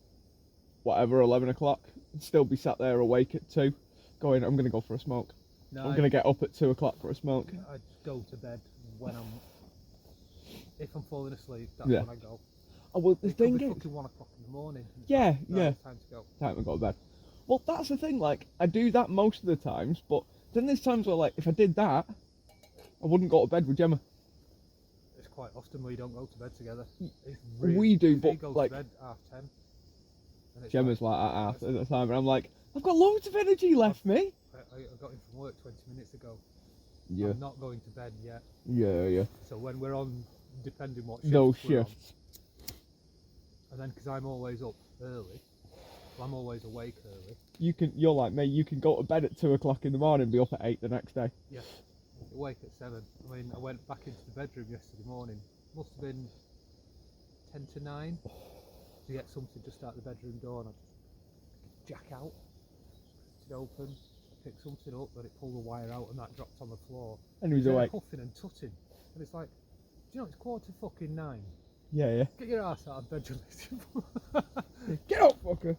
whatever, 11 o'clock, and still be sat there awake at 2, going, I'm going to go for a smoke. No, I'm going to get up at 2 o'clock for a smoke. I go to bed when if I'm falling asleep, that's when I go. Oh, well, the thing could be is... fucking 1 o'clock in the morning. Yeah. It's time to go. Time to go to bed. Well, that's the thing, like, I do that most of the times, but then there's times where, like, if I did that, I wouldn't go to bed with Gemma. It's quite often we don't go to bed together. We do, but, we go like... to bed at 10. Gemma's like at half at the time, and I'm like, I've got loads of energy left, me. I got in from work 20 minutes ago. Yeah. I'm not going to bed yet. Yeah. So when we're on, depending what shift Those we're shifts. on, and then because I'm always up early, well, I'm always awake early. You're like me, you can go to bed at 2 o'clock in the morning and be up at 8 the next day. Yeah. Awake at 7. I mean, I went back into the bedroom yesterday morning. Must have been 10 to 9 to get something just out the bedroom door, and I just jack out, it open, pick something up, let it pull the wire out, and that dropped on the floor. And he was awake. Huffing and tutting, and it's like, do you know it's 8:45? Yeah. Get your ass out of bed, Get up, fucker.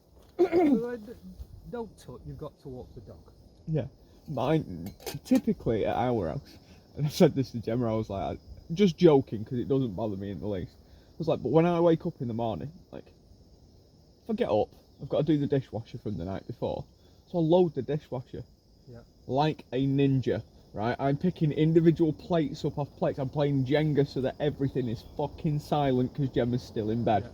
Don't tut, you've got to walk the dog. Yeah. Mine, typically at our house, and I said this to Gemma, I was like, just joking, because it doesn't bother me in the least. I was like, but when I wake up in the morning, like, if I get up, I've got to do the dishwasher from the night before. So I'll load the dishwasher. Yeah. Like a ninja, right? I'm picking individual plates up off plates. I'm playing Jenga so that everything is fucking silent because Gemma's still in bed. Yeah.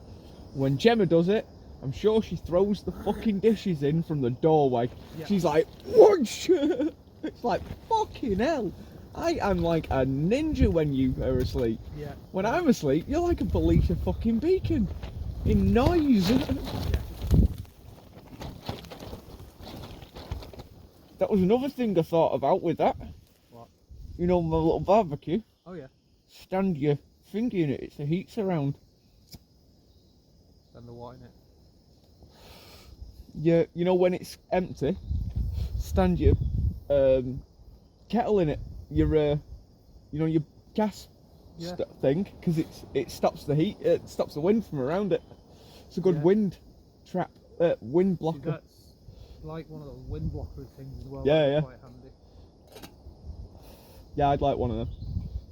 When Gemma does it, I'm sure she throws the fucking dishes in from the doorway. Yeah. She's like, whoosh! It's like, fucking hell. I am like a ninja when you are asleep. Yeah. When I'm asleep, you're like a Belisha fucking beacon. In noise. Yeah. That was another thing I thought about with that. What? You know my little barbecue? Oh yeah. Stand your finger in it, it's the heat's around. Stand the what in it? Yeah, you know when it's empty, stand your kettle in it. Your you know, your gas thing, because it stops the heat, it stops the wind from around it. It's a good wind trap, wind blocker. See, that's like one of those wind blocker things as well. Yeah, yeah. Quite handy. Yeah, I'd like one of them,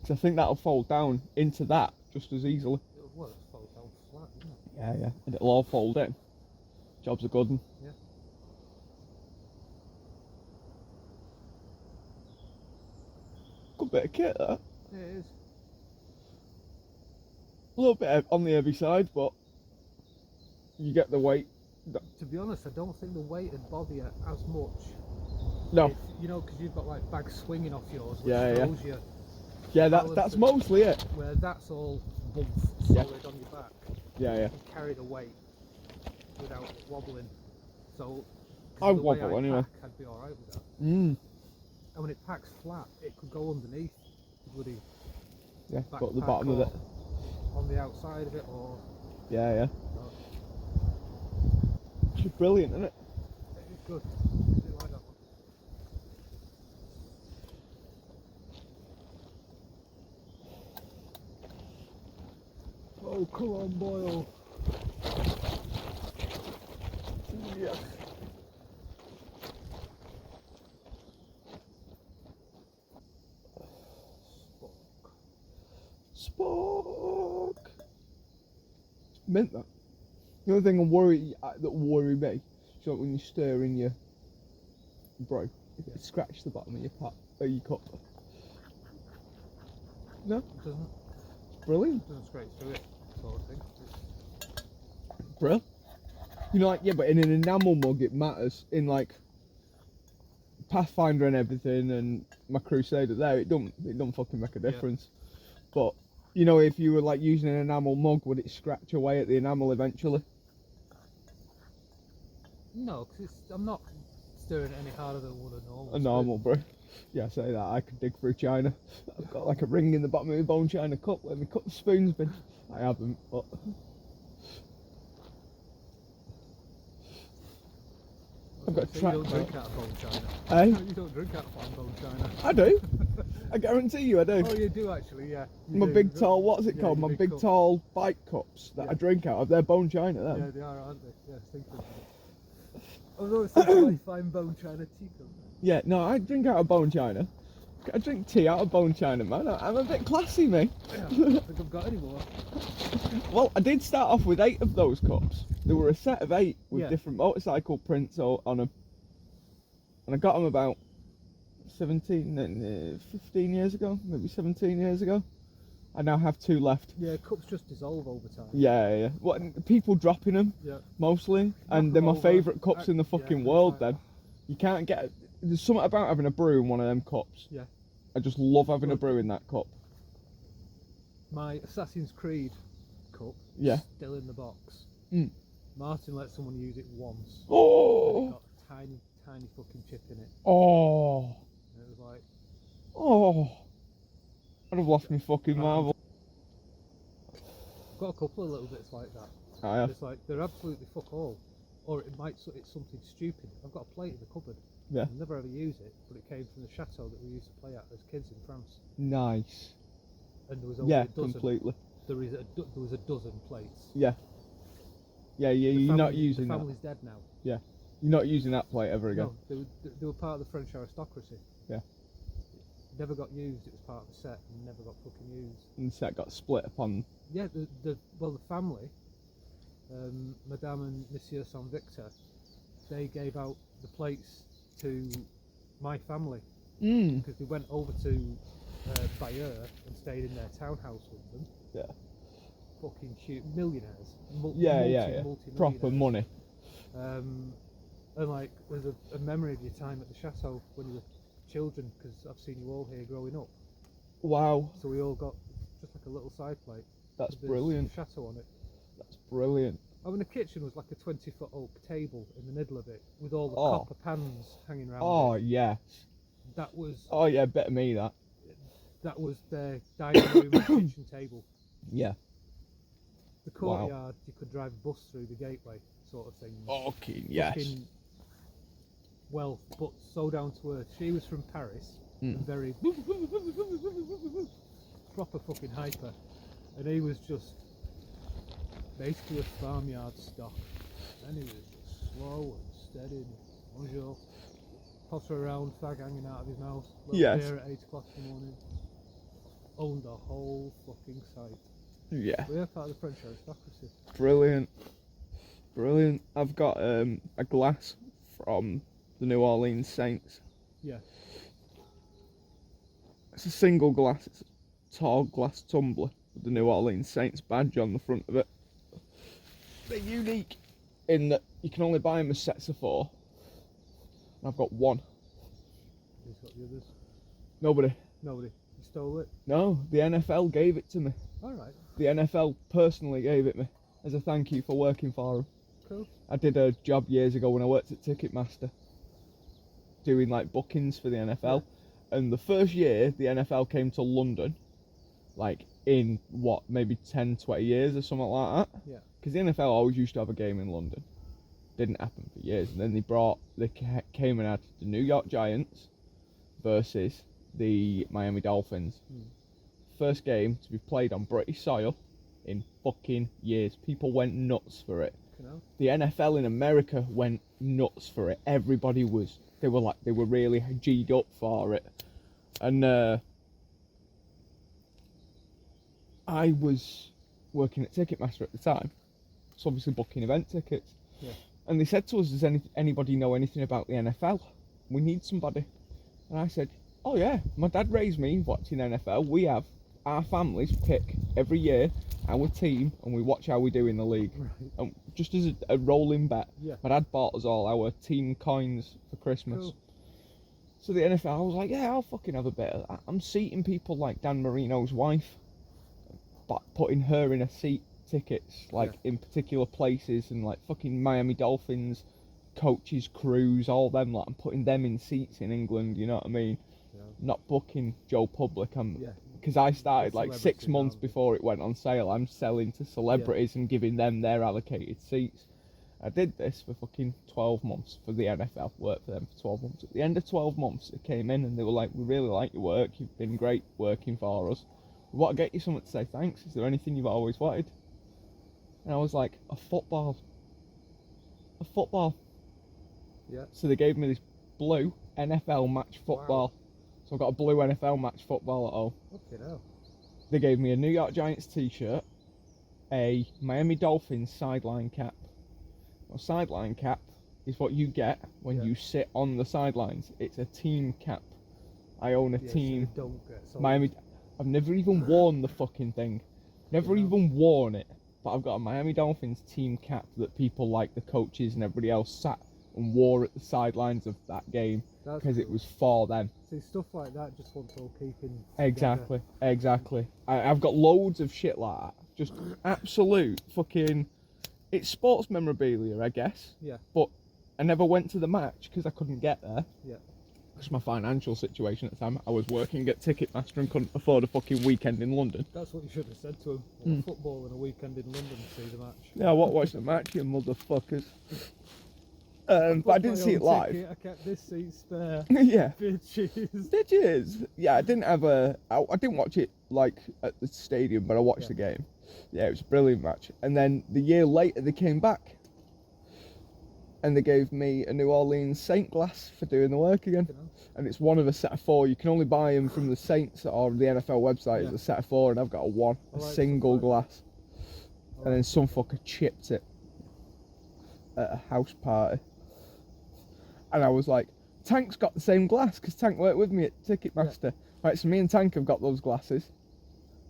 because I think that'll fold down into that just as easily. Well, it's fold down flat, isn't it? Yeah, yeah. And it'll all fold in. Job's a good one. Yeah. Good bit of kit, that. Yeah, it is. A little bit on the heavy side, but you get the weight. To be honest, I don't think the weight would bother you as much. No. If, you know, because you've got like bags swinging off yours, which Yeah, throws you. Yeah, that's mostly it. Where that's all bump solid on your back. Yeah, yeah. You can carry the weight without wobbling. So I wobble anyway. I'd be alright with that. Mm. And when it packs flat, it could go underneath the bloody got the bottom of it. On the outside of it, or... Yeah, yeah. It's brilliant, isn't it? It's good. I do like that one. Oh, come on, Boyle. Yes. Spock. Meant that. The only thing that worry me, so when you're stirring your brew, it scratch the bottom of your pot or your cup. No, It doesn't. Brilliant. It doesn't scrape through it, sort of thing. Brill. You know, like, yeah, but in an enamel mug it matters. In like Pathfinder and everything, and my Crusader there, it don't fucking make a difference. But you know, if you were like using an enamel mug, would it scratch away at the enamel eventually? No, because I'm not stirring it any harder than would a normal. A normal brew. Yeah, say that. I could dig through china. I've got like a ring in the bottom of my bone china cup where my cup spoon's been. I haven't, but. I've got a track. You don't drink out of bone china. Eh? You don't drink out of bone china. I do. I guarantee you I do. Oh, you do actually, yeah. My big tall, what's it called? My big cup. tall bike cups that I drink out of. They're bone china, then. Yeah, they are, aren't they? Yeah, think of it. I was always thinking like fine bone china teacup. Yeah, no, I drink out of bone china. I drink tea out of bone china, man. I'm a bit classy, me. Yeah, I don't think I've got any more. Well, I did start off with 8 of those cups. There were a set of 8 with different motorcycle prints on them. And I got them about 15 years ago, maybe 17 years ago. I now have 2 left. Yeah, cups just dissolve over time. Yeah. What, people dropping them, mostly. And they're my favourite cups in the fucking world, then. You can't get... There's something about having a brew in one of them cups. Yeah. I just love having a brew in that cup. My Assassin's Creed cup still in the box. Mm. Martin let someone use it once. Oh! It got a tiny fucking chip in it. Oh! And it was like... Oh! I'd have lost my fucking marble. I've got a couple of little bits like that. I have. It's like, they're absolutely fuck all. Or it's something stupid. I've got a plate in the cupboard. Yeah. I'll never ever use it, but it came from the chateau that we used to play at as kids in France. Nice. And there was only a dozen. Completely. There was a dozen plates. Yeah. You're not using that. The family's dead now. Yeah. You're not using that plate ever again. No, they were part of the French aristocracy. Yeah. Never got used. It was part of the set and never got fucking used. And the set got split upon. Yeah. The family, Madame and Monsieur Saint Victor, they gave out the plates to my family because they went over to Bayeux and stayed in their townhouse with them. Yeah. Fucking huge millionaires. Yeah. Proper money. And like, there's a memory of your time at the chateau when you were children, because I've seen you all here growing up. Wow. So we all got just like a little side plate. That's brilliant. Chateau on it. That's brilliant. I mean, the kitchen was like a 20-foot oak table in the middle of it with all the copper pans hanging around. Oh, it. yes. That was. Oh, yeah, better me that. That was their dining room and kitchen table. Yeah. The courtyard, you could drive a bus through the gateway, sort of thing. Okay, yes. Fucking wealth, but so down to earth. She was from Paris, and very proper fucking hyper, and he was just basically a farmyard stock, and he was just slow and steady. Bonjour. Potter around, fag hanging out of his mouth. Little beer at 8 o'clock in the morning. Owned the whole fucking site. Yeah. We're part of the French aristocracy. Brilliant. Brilliant. I've got a glass from the New Orleans Saints. Yeah. It's a single glass. It's a tall glass tumbler with the New Orleans Saints badge on the front of it. They're unique in that you can only buy them as sets of 4. And I've got one. Who's got the others? Nobody. Nobody. You stole it? No, the NFL gave it to me. Alright. The NFL personally gave it me as a thank you for working for them. Cool. I did a job years ago when I worked at Ticketmaster, doing like bookings for the NFL. And the first year the NFL came to London, like in what, maybe 10, 20 years or something like that. Yeah. Because the NFL always used to have a game in London. Didn't happen for years. And then they came and had the New York Giants versus the Miami Dolphins. First game to be played on British soil in fucking years. People went nuts for it. The NFL in America went nuts for it. Everybody was, they were really G'd up for it. And I was working at Ticketmaster at the time, so obviously booking event tickets. Yeah. And they said to us, does anybody know anything about the NFL? We need somebody. And I said, oh yeah, my dad raised me watching NFL. We have our families pick every year our team and we watch how we do in the league. Right. And just as a rolling bet, Yeah. my dad bought us all our team coins for Christmas. Cool. So the NFL, I was like, yeah, I'll fucking have a bit of that. I'm seating people like Dan Marino's wife, but putting her in a seat tickets, like in particular places, and like fucking Miami Dolphins, coaches, crews, all them, like I'm putting them in seats in England, you know what I mean? Yeah. Not booking Joe Public, because I started like 6 months before it went on sale. I'm selling to celebrities and giving them their allocated seats. I did this for fucking 12 months for the NFL, worked for them for 12 months. At the end of 12 months, they came in and they were like, we really like your work, you've been great working for us. We want to get you something to say thanks. Is there anything you've always wanted? And I was like, a football. A football. Yeah. So they gave me this blue NFL match football. Wow. So I've got a blue NFL match football at home. Okay, now. They gave me a New York Giants t-shirt, a Miami Dolphins sideline cap. A sideline cap is what you get when you sit on the sidelines. It's a team cap. I own a team. So you don't get Miami. I've never even worn the fucking thing. Never even worn it. But I've got a Miami Dolphins team cap that people like the coaches and everybody else sat and wore at the sidelines of that game because it was for them. See, stuff like that just wants all keeping Exactly, exactly. I've got loads of shit like that. Just absolute fucking... It's sports memorabilia, I guess. Yeah. But I never went to the match because I couldn't get there. Yeah. Because my financial situation at the time, I was working at Ticketmaster and couldn't afford a fucking weekend in London. That's what you should have said to him. Football and a weekend in London to see the match. Yeah, watch the match, you motherfuckers. But I didn't see it live. Ticket, I kept this seat spare. Yeah. Bitches. Bitches. Yeah, I didn't have I didn't watch it like at the stadium, but I watched the game. Yeah, it was a brilliant match. And then the year later they came back and they gave me a New Orleans Saint glass for doing the work again. And it's one of a set of 4. You can only buy them from the Saints or the NFL website as a set of 4, and I've got a single glass. And then some fucker chipped it at a house party. And I was like, Tank's got the same glass, because Tank worked with me at Ticketmaster. Right, so me and Tank have got those glasses.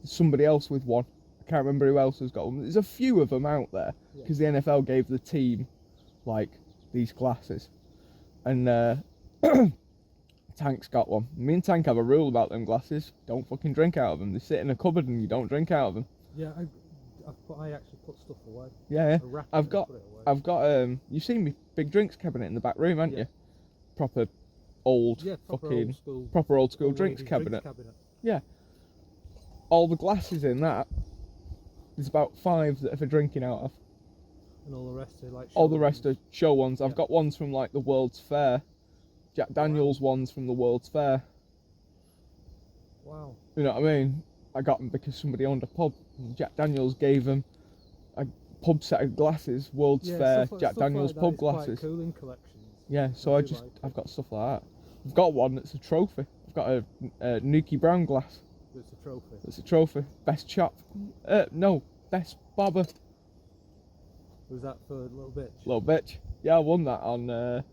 There's somebody else with one. I can't remember who else has got one. There's a few of them out there, because the NFL gave the team, like, these glasses. And Tank's got one. Me and Tank have a rule about them glasses. Don't fucking drink out of them. They sit in a cupboard and you don't drink out of them. Yeah, I actually put stuff away. Yeah. I've got you've seen me big drinks cabinet in the back room, haven't you? Proper old proper old school drinks cabinet. Yeah. All the glasses in that, there's about 5 that are for drinking out of. And all the rest are like all the rest are show ones. I've got ones from like the World's Fair. Jack Daniels ones from the World's Fair. Wow. You know what I mean? I got them because somebody owned a pub. And Jack Daniels gave them a pub set of glasses, World's Fair, Jack Daniels like pub glasses. Quite cool in collections. Yeah, so I've got stuff like that. I've got one that's a trophy. I've got a Nuki Brown glass. It's a trophy. It's a trophy. Best chop. No, best bobber. Was that for Little Bitch? Little bitch. Yeah, I won that on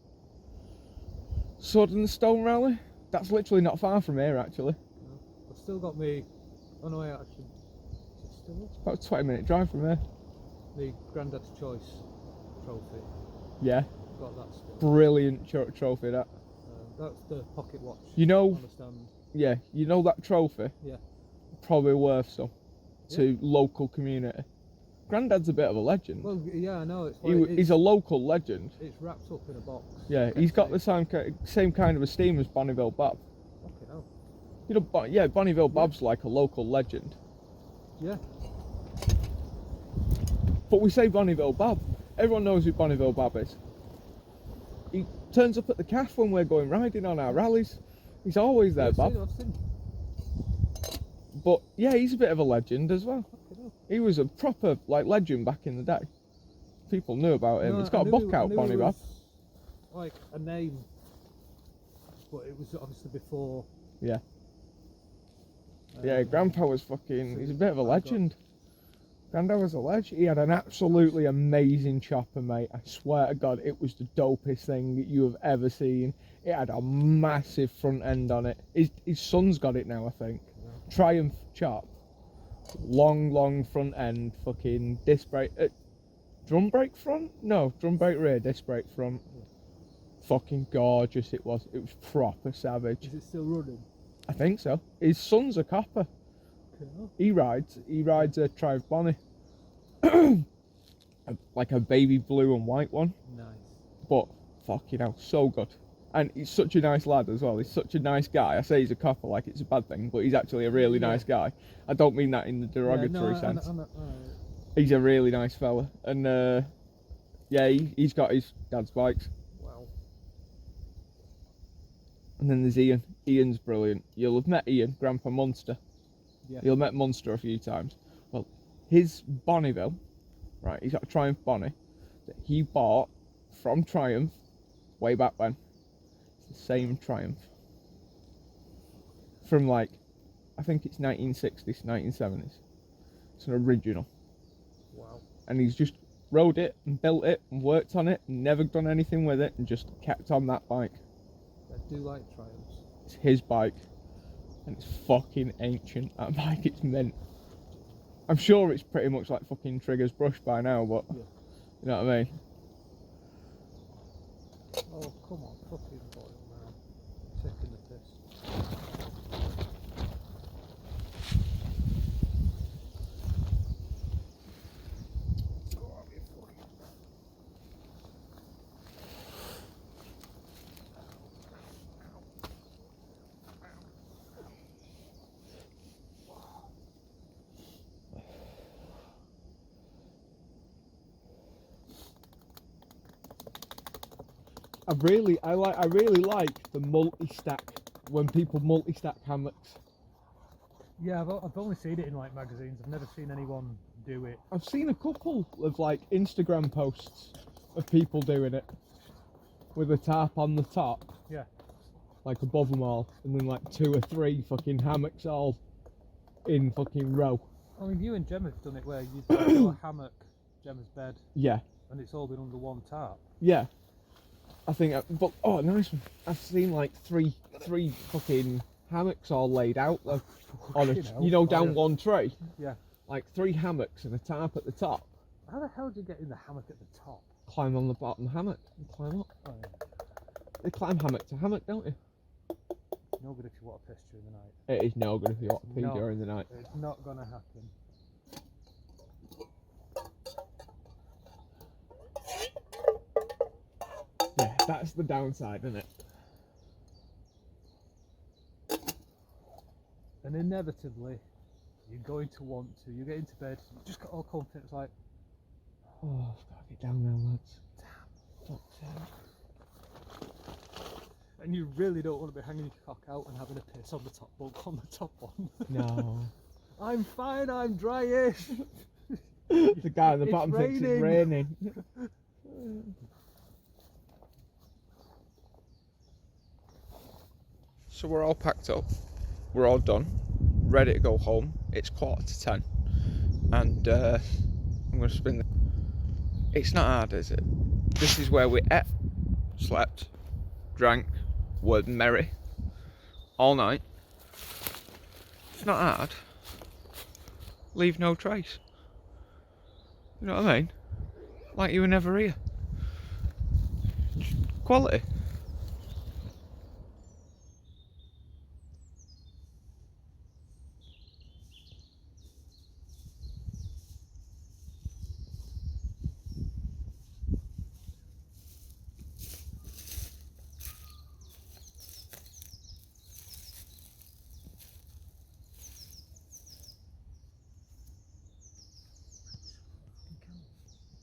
Sword and the Stone Rally. That's literally not far from here, actually. No. I've still got me. Oh no, I actually. Is it still? It's about a 20-minute drive from here. The Grandad's Choice trophy. Yeah. Got that still. Brilliant trophy, that. That's the pocket watch. You know. On the stand. Yeah, you know that trophy? Yeah. Probably worth some to local community. Grandad's a bit of a legend. Well, yeah, I know. It's like, He's a local legend. It's wrapped up in a box. Yeah, he's got the same kind of esteem as Bonnieville Bob. Okay, no. You know, yeah, Bonnieville Bob's like a local legend. Yeah. But we say Bonnieville Bob. Everyone knows who Bonnieville Bob is. He turns up at the calf when we're going riding on our rallies. He's always there, Bob. I've seen. But yeah, he's a bit of a legend as well. Okay, no. He was a proper legend back in the day. People knew about him. He's got a book out, Bonnie Bob. Like a name, but it was obviously before. Yeah. Yeah, Grandpa was fucking. He's a bit of a legend. Grandad was a legend. He had an absolutely amazing chopper, mate. I swear to God, it was the dopest thing you have ever seen. It had a massive front end on it. His son's got it now, I think. Yeah. Triumph chop. Long front end. Fucking disc brake. Drum brake front? No, drum brake rear, disc brake front. Yeah. Fucking gorgeous it was. It was proper savage. Is it still running? I think so. His son's a copper. Cool. He rides a Triumph Bonnie. Like a baby blue and white one. Nice. But fucking hell, so good. And he's such a nice lad as well. He's such a nice guy. I say he's a copper like it's a bad thing, but he's actually a really nice guy. I don't mean that in the derogatory sense. He's a really nice fella. And yeah, he's got his dad's bikes. Wow. And then there's Ian. Ian's brilliant. You'll have met Ian, Grandpa Munster. Yeah. You'll have met Munster a few times. Well, his Bonnieville, right, he's got a Triumph Bonnie that he bought from Triumph way back when. It's the same Triumph. From like, I think it's 1960s, 1970s. It's an original. Wow. And he's just rode it and built it and worked on it and never done anything with it and just kept on that bike. I do like Triumphs. It's his bike. And it's fucking ancient. That bike, it's mint. I'm sure it's pretty much like fucking Trigger's brush by now, but you know what I mean? Oh, come on, fucking boy, man. Taking the piss. I really like the multi-stack when people multi-stack hammocks. Yeah, I've only seen it in like magazines. I've never seen anyone do it. I've seen a couple of like Instagram posts of people doing it with a tarp on the top. Yeah. Like above them all, and then like 2 or 3 fucking hammocks all in fucking row. I mean, you and Gemma have done it where you've got a hammock, Gemma's bed. Yeah. And it's all been under one tarp. Yeah. I think, but oh, nice one. I've seen like three fucking hammocks all laid out on a, down one tray. Yeah. Like 3 hammocks and a tarp at the top. How the hell do you get in the hammock at the top? Climb on the bottom hammock and climb up. Oh, yeah. They climb hammock to hammock, don't you? It's no good if you want to piss during the night. It is no good if you want to pee during the night. It's not going to happen. Yeah, that's the downside, isn't it? And inevitably, you're going to want to. You get into bed, you just got all confident. It's like, oh, I've got to get down now, lads. Damn. Fuck's sake. And you really don't want to be hanging your cock out and having a piss on the top bunk on the top one. No. I'm fine, I'm dryish. The guy at the bottom thinks it's raining. So we're all packed up, we're all done, ready to go home. It's 9:45, and I'm going to spin the... It's not hard, is it? This is where we ate, slept, drank, were merry all night. It's not hard. Leave no trace. You know what I mean? Like you were never here. Quality.